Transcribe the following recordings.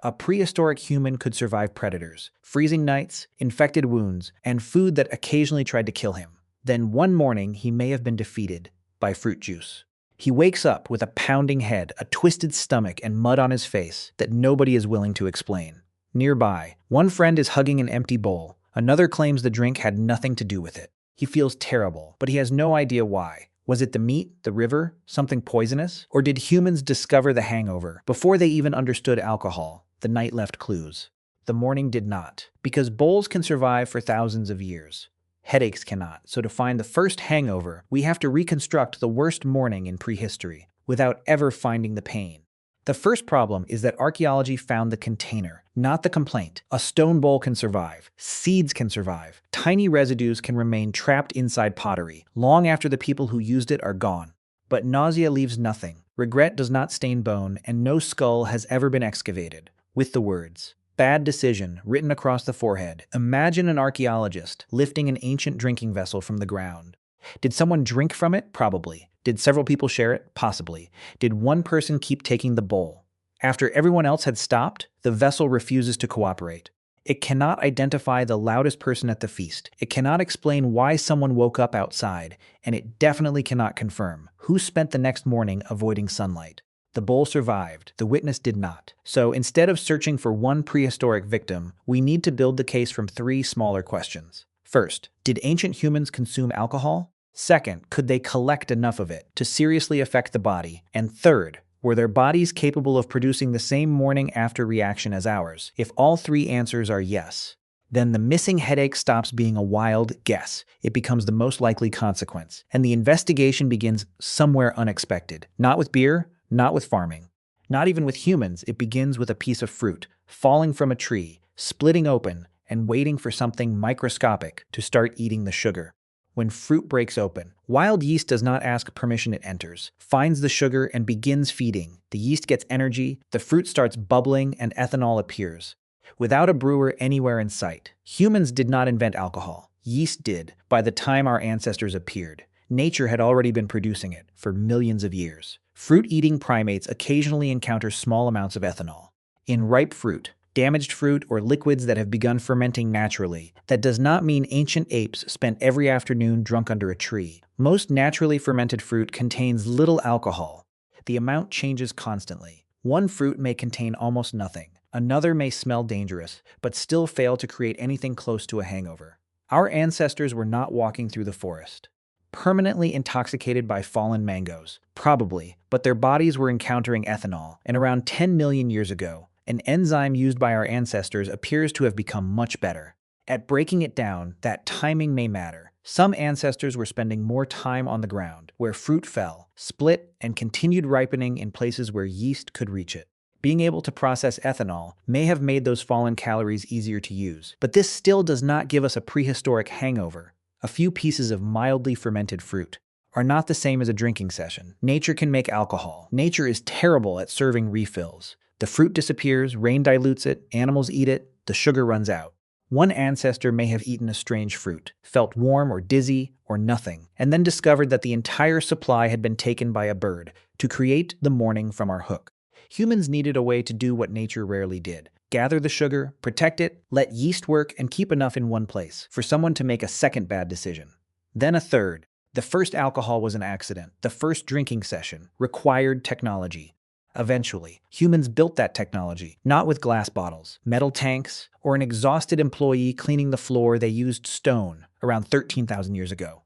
A prehistoric human could survive predators, freezing nights, infected wounds, and food that occasionally tried to kill him. Then one morning, he may have been defeated by fruit juice. He wakes up with a pounding head, a twisted stomach, and mud on his face that nobody is willing to explain. Nearby, one friend is hugging an empty bowl. Another claims the drink had nothing to do with it. He feels terrible, but he has no idea why. Was it the meat, the river, something poisonous? Or did humans discover the hangover before they even understood alcohol? The night left clues. The morning did not, because bowls can survive for thousands of years. Headaches cannot, so to find the first hangover, we have to reconstruct the worst morning in prehistory without ever finding the pain. The first problem is that archaeology found the container, not the complaint. A stone bowl can survive, seeds can survive, tiny residues can remain trapped inside pottery long after the people who used it are gone. But nausea leaves nothing, regret does not stain bone, and no skull has ever been excavated. With the words, "bad decision," written across the forehead, imagine an archaeologist lifting an ancient drinking vessel from the ground. Did someone drink from it? Probably. Did several people share it? Possibly. Did one person keep taking the bowl? After everyone else had stopped, the vessel refuses to cooperate. It cannot identify the loudest person at the feast. It cannot explain why someone woke up outside, and it definitely cannot confirm who spent the next morning avoiding sunlight. The bowl survived, the witness did not. So instead of searching for one prehistoric victim, we need to build the case from three smaller questions. First, did ancient humans consume alcohol? Second, could they collect enough of it to seriously affect the body? And third, were their bodies capable of producing the same morning-after reaction as ours? If all three answers are yes, then the missing headache stops being a wild guess. It becomes the most likely consequence. And the investigation begins somewhere unexpected. Not with beer, not with farming. Not even with humans, it begins with a piece of fruit, falling from a tree, splitting open, and waiting for something microscopic to start eating the sugar. When fruit breaks open, wild yeast does not ask permission, it enters, finds the sugar, and begins feeding. The yeast gets energy, the fruit starts bubbling, and ethanol appears. Without a brewer anywhere in sight. Humans did not invent alcohol. Yeast did, by the time our ancestors appeared. Nature had already been producing it for millions of years. Fruit-eating primates occasionally encounter small amounts of ethanol. In ripe fruit, damaged fruit, or liquids that have begun fermenting naturally, that does not mean ancient apes spent every afternoon drunk under a tree. Most naturally fermented fruit contains little alcohol. The amount changes constantly. One fruit may contain almost nothing. Another may smell dangerous, but still fail to create anything close to a hangover. Our ancestors were not walking through the forest, permanently intoxicated by fallen mangoes, probably, but their bodies were encountering ethanol, and around 10 million years ago, an enzyme used by our ancestors appears to have become much better. At breaking it down, that timing may matter. Some ancestors were spending more time on the ground, where fruit fell, split, and continued ripening in places where yeast could reach it. Being able to process ethanol may have made those fallen calories easier to use, but this still does not give us a prehistoric hangover. A few pieces of mildly fermented fruit are not the same as a drinking session. Nature can make alcohol. Nature is terrible at serving refills. The fruit disappears, rain dilutes it, animals eat it, the sugar runs out. One ancestor may have eaten a strange fruit, felt warm or dizzy or nothing, and then discovered that the entire supply had been taken by a bird to create the morning from our hook. Humans needed a way to do what nature rarely did. Gather the sugar, protect it, let yeast work, and keep enough in one place for someone to make a second bad decision. Then a third. The first alcohol was an accident. The first drinking session required technology. Eventually, humans built that technology, not with glass bottles, metal tanks, or an exhausted employee cleaning the floor. They used stone around 13,000 years ago.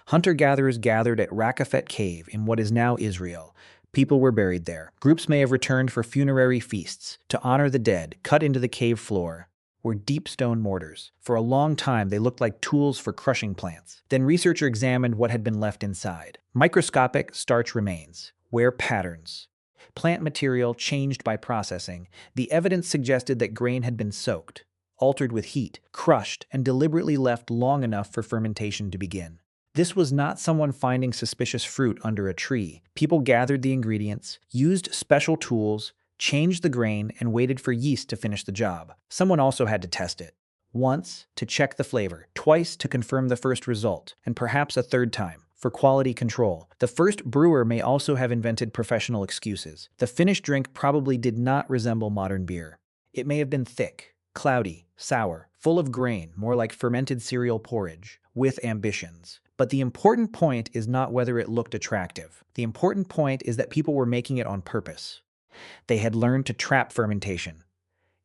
Hunter-gatherers gathered at Rakafet Cave in what is now Israel. People were buried there. Groups may have returned for funerary feasts. To honor the dead, cut into the cave floor were deep stone mortars. For a long time, they looked like tools for crushing plants. Then researchers examined what had been left inside. Microscopic starch remains, wear patterns. Plant material changed by processing. The evidence suggested that grain had been soaked, altered with heat, crushed, and deliberately left long enough for fermentation to begin. This was not someone finding suspicious fruit under a tree. People gathered the ingredients, used special tools, changed the grain, and waited for yeast to finish the job. Someone also had to test it. Once, to check the flavor, twice to confirm the first result, and perhaps a third time for quality control. The first brewer may also have invented professional excuses. The finished drink probably did not resemble modern beer. It may have been thick, cloudy, sour, full of grain, more like fermented cereal porridge, with ambitions. But the important point is not whether it looked attractive. The important point is that people were making it on purpose. They had learned to trap fermentation,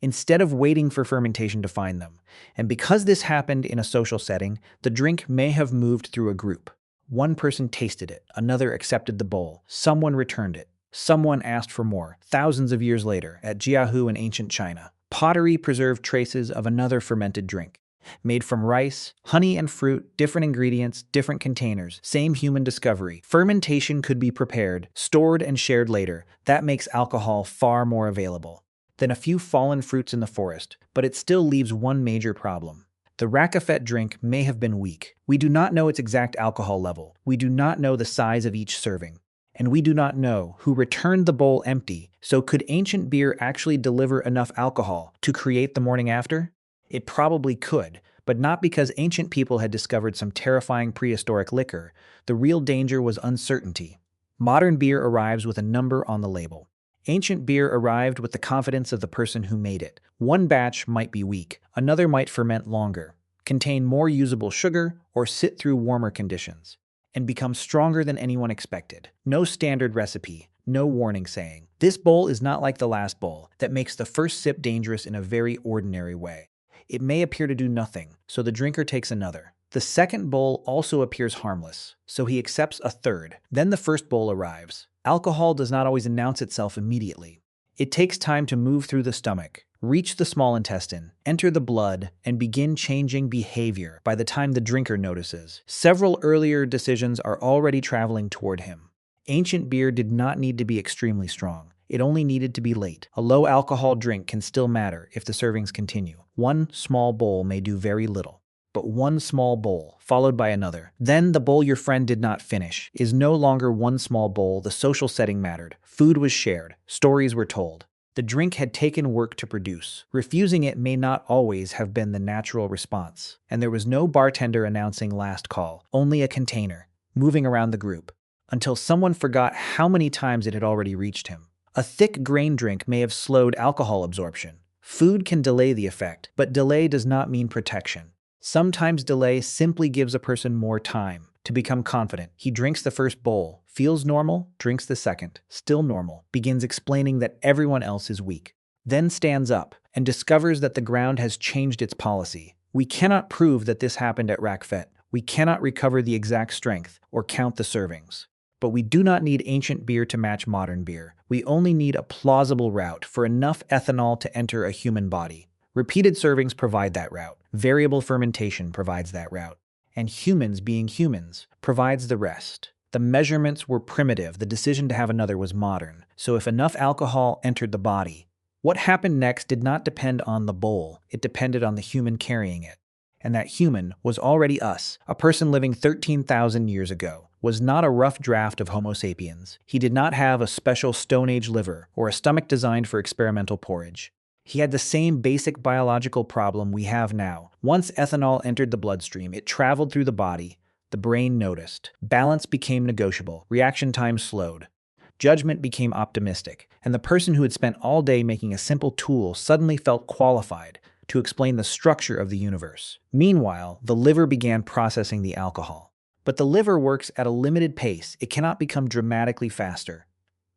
instead of waiting for fermentation to find them. And because this happened in a social setting, the drink may have moved through a group. One person tasted it, another accepted the bowl, someone returned it, someone asked for more. Thousands of years later, at Jiahu in ancient China, pottery preserved traces of another fermented drink. Made from rice, honey, and fruit, different ingredients, different containers, same human discovery. Fermentation could be prepared, stored, and shared later. That makes alcohol far more available than a few fallen fruits in the forest, but it still leaves one major problem. The Rakafet drink may have been weak. We do not know its exact alcohol level. We do not know the size of each serving. And we do not know who returned the bowl empty. So could ancient beer actually deliver enough alcohol to create the morning after? It probably could, but not because ancient people had discovered some terrifying prehistoric liquor. The real danger was uncertainty. Modern beer arrives with a number on the label. Ancient beer arrived with the confidence of the person who made it. One batch might be weak, another might ferment longer, contain more usable sugar, or sit through warmer conditions, and become stronger than anyone expected. No standard recipe, no warning saying, "This bowl is not like the last bowl," that makes the first sip dangerous in a very ordinary way. It may appear to do nothing, so the drinker takes another. The second bowl also appears harmless, so he accepts a third. Then the first bowl arrives. Alcohol does not always announce itself immediately. It takes time to move through the stomach, reach the small intestine, enter the blood, and begin changing behavior by the time the drinker notices. Several earlier decisions are already traveling toward him. Ancient beer did not need to be extremely strong. It only needed to be late. A low alcohol drink can still matter if the servings continue. One small bowl may do very little. But one small bowl, followed by another. Then the bowl your friend did not finish is no longer one small bowl. The social setting mattered. Food was shared. Stories were told. The drink had taken work to produce. Refusing it may not always have been the natural response. And there was no bartender announcing last call, only a container, moving around the group, until someone forgot how many times it had already reached him. A thick grain drink may have slowed alcohol absorption. Food can delay the effect, but delay does not mean protection. Sometimes delay simply gives a person more time to become confident. He drinks the first bowl, feels normal, drinks the second, still normal, begins explaining that everyone else is weak, then stands up and discovers that the ground has changed its policy. We cannot prove that this happened at Rakfet. We cannot recover the exact strength or count the servings. But we do not need ancient beer to match modern beer. We only need a plausible route for enough ethanol to enter a human body. Repeated servings provide that route. Variable fermentation provides that route. And humans being humans provides the rest. The measurements were primitive. The decision to have another was modern. So if enough alcohol entered the body, what happened next did not depend on the bowl. It depended on the human carrying it. And that human was already us. A person living 13,000 years ago was not a rough draft of Homo sapiens. He did not have a special Stone Age liver or a stomach designed for experimental porridge. He had the same basic biological problem we have now. Once ethanol entered the bloodstream, it traveled through the body. The brain noticed. Balance became negotiable. Reaction time slowed. Judgment became optimistic. And the person who had spent all day making a simple tool suddenly felt qualified to explain the structure of the universe. Meanwhile, the liver began processing the alcohol. But the liver works at a limited pace. It cannot become dramatically faster,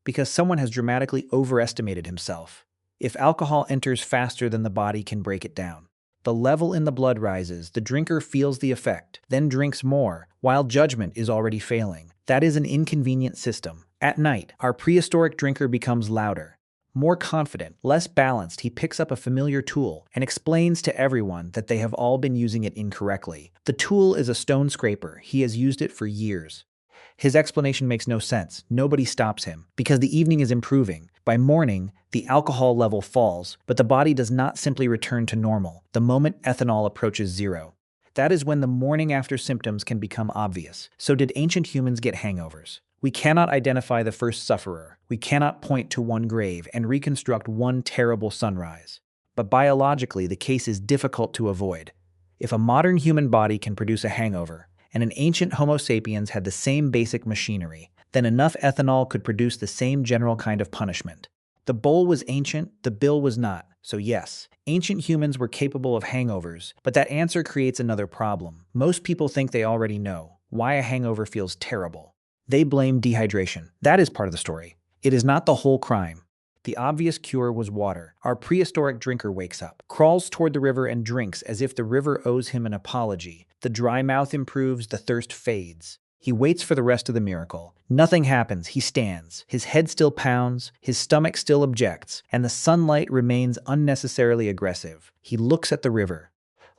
because someone has dramatically overestimated himself. If alcohol enters faster than the body can break it down, the level in the blood rises, the drinker feels the effect, then drinks more, while judgment is already failing. That is an inconvenient system. At night, our prehistoric drinker becomes louder, more confident, less balanced. He picks up a familiar tool and explains to everyone that they have all been using it incorrectly. The tool is a stone scraper. He has used it for years. His explanation makes no sense. Nobody stops him, because the evening is improving. By morning, the alcohol level falls, but the body does not simply return to normal the moment ethanol approaches zero. That is when the morning after symptoms can become obvious. So did ancient humans get hangovers? We cannot identify the first sufferer. We cannot point to one grave and reconstruct one terrible sunrise. But biologically, the case is difficult to avoid. If a modern human body can produce a hangover, and an ancient Homo sapiens had the same basic machinery, then enough ethanol could produce the same general kind of punishment. The bowl was ancient, the bill was not. So yes, ancient humans were capable of hangovers, but that answer creates another problem. Most people think they already know why a hangover feels terrible. They blame dehydration. That is part of the story. It is not the whole crime. The obvious cure was water. Our prehistoric drinker wakes up, crawls toward the river and drinks as if the river owes him an apology. The dry mouth improves, the thirst fades. He waits for the rest of the miracle. Nothing happens. He stands. His head still pounds, his stomach still objects, and the sunlight remains unnecessarily aggressive. He looks at the river,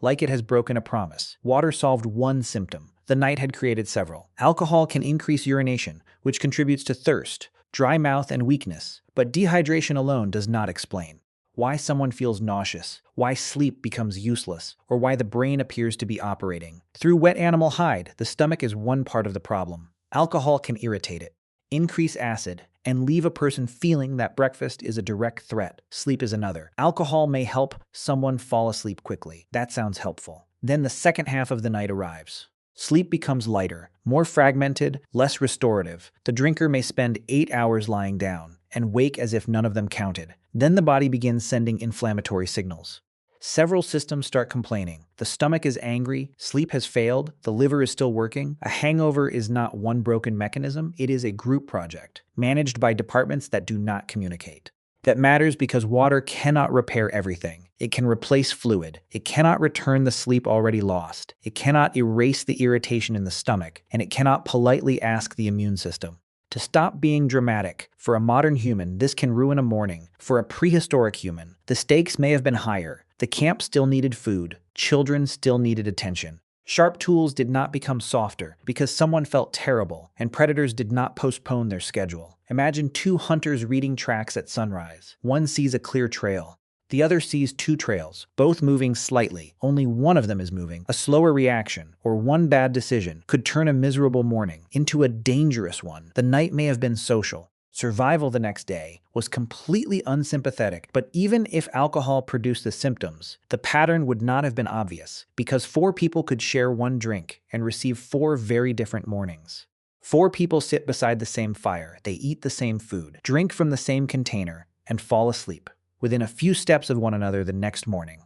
like it has broken a promise. Water solved one symptom. The night had created several. Alcohol can increase urination, which contributes to thirst, dry mouth, and weakness, but dehydration alone does not explain why someone feels nauseous, why sleep becomes useless, or why the brain appears to be operating. Through wet animal hide, the stomach is one part of the problem. Alcohol can irritate it, increase acid, and leave a person feeling that breakfast is a direct threat. Sleep is another. Alcohol may help someone fall asleep quickly. That sounds helpful. Then the second half of the night arrives. Sleep becomes lighter, more fragmented, less restorative. The drinker may spend 8 hours lying down and wake as if none of them counted. Then the body begins sending inflammatory signals. Several systems start complaining. The stomach is angry, sleep has failed, the liver is still working. A hangover is not one broken mechanism, it is a group project, managed by departments that do not communicate. That matters because water cannot repair everything. It can replace fluid. It cannot return the sleep already lost. It cannot erase the irritation in the stomach, and it cannot politely ask the immune system to stop being dramatic. For a modern human, this can ruin a morning. For a prehistoric human, the stakes may have been higher. The camp still needed food. Children still needed attention. Sharp tools did not become softer because someone felt terrible, and predators did not postpone their schedule. Imagine two hunters reading tracks at sunrise. One sees a clear trail. The other sees two trails, both moving slightly. Only one of them is moving. A slower reaction, or one bad decision, could turn a miserable morning into a dangerous one. The night may have been social. Survival the next day was completely unsympathetic, but even if alcohol produced the symptoms, the pattern would not have been obvious, because 4 people could share one drink and receive 4 very different mornings. 4 people sit beside the same fire, they eat the same food, drink from the same container, and fall asleep within a few steps of one another the next morning.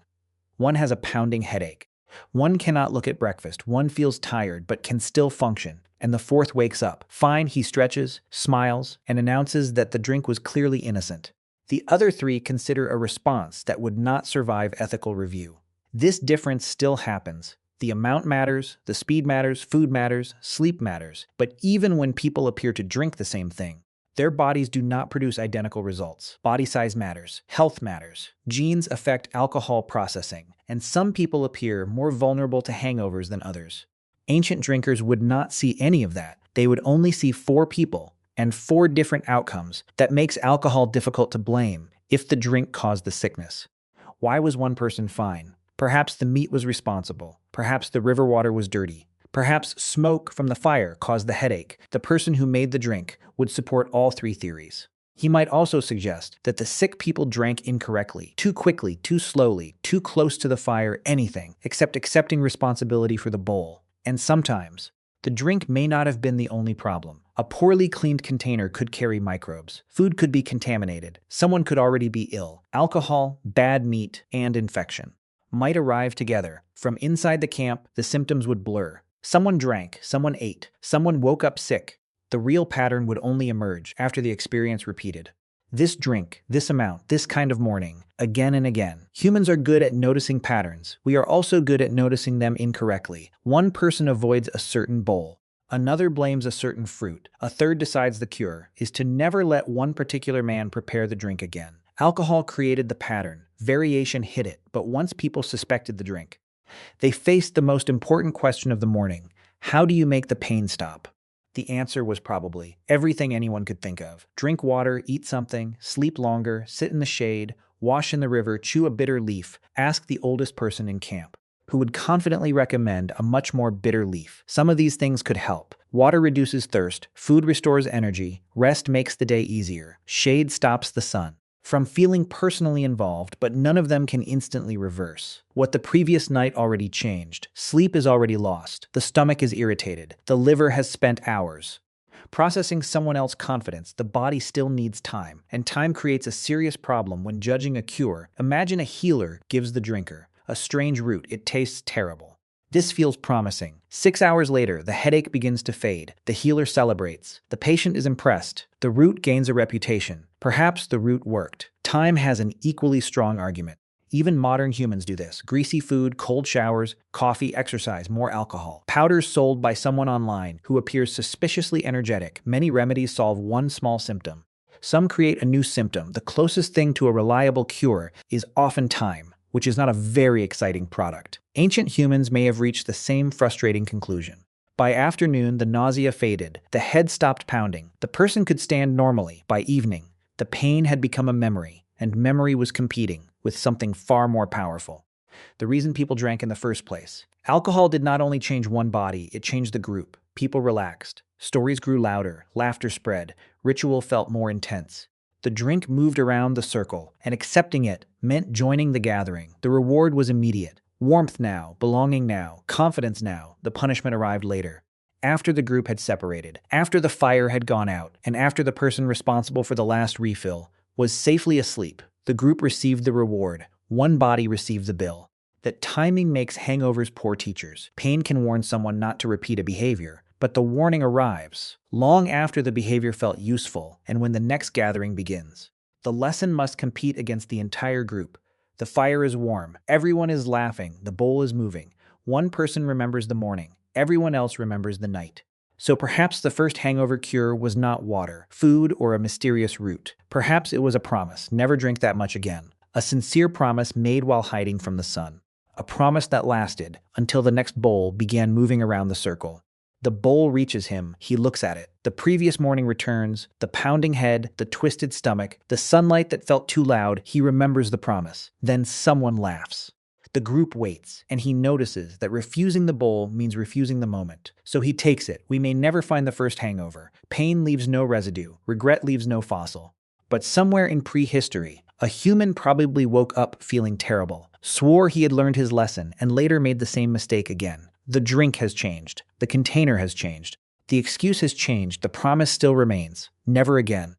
One has a pounding headache. One cannot look at breakfast. One feels tired but can still function. And the 4th wakes up. Fine, he stretches, smiles, and announces that the drink was clearly innocent. The other 3 consider a response that would not survive ethical review. This difference still happens. The amount matters, the speed matters, food matters, sleep matters. But even when people appear to drink the same thing, their bodies do not produce identical results. Body size matters. Health matters. Genes affect alcohol processing, and some people appear more vulnerable to hangovers than others. Ancient drinkers would not see any of that. They would only see 4 people and 4 different outcomes. That makes alcohol difficult to blame if the drink caused the sickness. Why was one person fine? Perhaps the meat was responsible. Perhaps the river water was dirty. Perhaps smoke from the fire caused the headache. The person who made the drink would support all 3 theories. He might also suggest that the sick people drank incorrectly, too quickly, too slowly, too close to the fire, anything except accepting responsibility for the bowl. And sometimes, the drink may not have been the only problem. A poorly cleaned container could carry microbes. Food could be contaminated. Someone could already be ill. Alcohol, bad meat, and infection might arrive together. From inside the camp, the symptoms would blur. Someone drank, someone ate, someone woke up sick. The real pattern would only emerge after the experience repeated. This drink, this amount, this kind of morning, again and again. Humans are good at noticing patterns. We are also good at noticing them incorrectly. One person avoids a certain bowl. Another blames a certain fruit. A third decides the cure is to never let one particular man prepare the drink again. Alcohol created the pattern. Variation hid it, but once people suspected the drink, they faced the most important question of the morning. How do you make the pain stop? The answer was probably everything anyone could think of. Drink water, eat something, sleep longer, sit in the shade, wash in the river, chew a bitter leaf, ask the oldest person in camp, who would confidently recommend a much more bitter leaf. Some of these things could help. Water reduces thirst, food restores energy, rest makes the day easier, shade stops the sun. From feeling personally involved, but none of them can instantly reverse what the previous night already changed. Sleep is already lost. The stomach is irritated. The liver has spent hours Processing someone else's confidence, the body still needs time, and time creates a serious problem when judging a cure. Imagine a healer gives the drinker a strange root. It tastes terrible. This feels promising. 6 hours later, the headache begins to fade. The healer celebrates. The patient is impressed. The root gains a reputation. Perhaps the root worked. Time has an equally strong argument. Even modern humans do this. Greasy food, cold showers, coffee, exercise, more alcohol. Powders sold by someone online who appears suspiciously energetic. Many remedies solve one small symptom. Some create a new symptom. The closest thing to a reliable cure is often time, which is not a very exciting product. Ancient humans may have reached the same frustrating conclusion. By afternoon, the nausea faded. The head stopped pounding. The person could stand normally. By evening, the pain had become a memory, and memory was competing with something far more powerful. The reason people drank in the first place. Alcohol did not only change one body, it changed the group. People relaxed. Stories grew louder. Laughter spread. Ritual felt more intense. The drink moved around the circle, and accepting it meant joining the gathering. The reward was immediate. Warmth now, belonging now, confidence now. The punishment arrived later. After the group had separated, after the fire had gone out, and after the person responsible for the last refill was safely asleep, the group received the reward. One body received the bill. That timing makes hangovers poor teachers. Pain can warn someone not to repeat a behavior, but the warning arrives long after the behavior felt useful and when the next gathering begins. The lesson must compete against the entire group. The fire is warm. Everyone is laughing. The bowl is moving. One person remembers the morning. Everyone else remembers the night. So perhaps the first hangover cure was not water, food, or a mysterious root. Perhaps it was a promise, never drink that much again. A sincere promise made while hiding from the sun. A promise that lasted until the next bowl began moving around the circle. The bowl reaches him, he looks at it. The previous morning returns, the pounding head, the twisted stomach, the sunlight that felt too loud. He remembers the promise. Then someone laughs. The group waits, and he notices that refusing the bowl means refusing the moment. So he takes it. We may never find the first hangover. Pain leaves no residue. Regret leaves no fossil. But somewhere in prehistory, a human probably woke up feeling terrible, swore he had learned his lesson, and later made the same mistake again. The drink has changed. The container has changed. The excuse has changed. The promise still remains. Never again.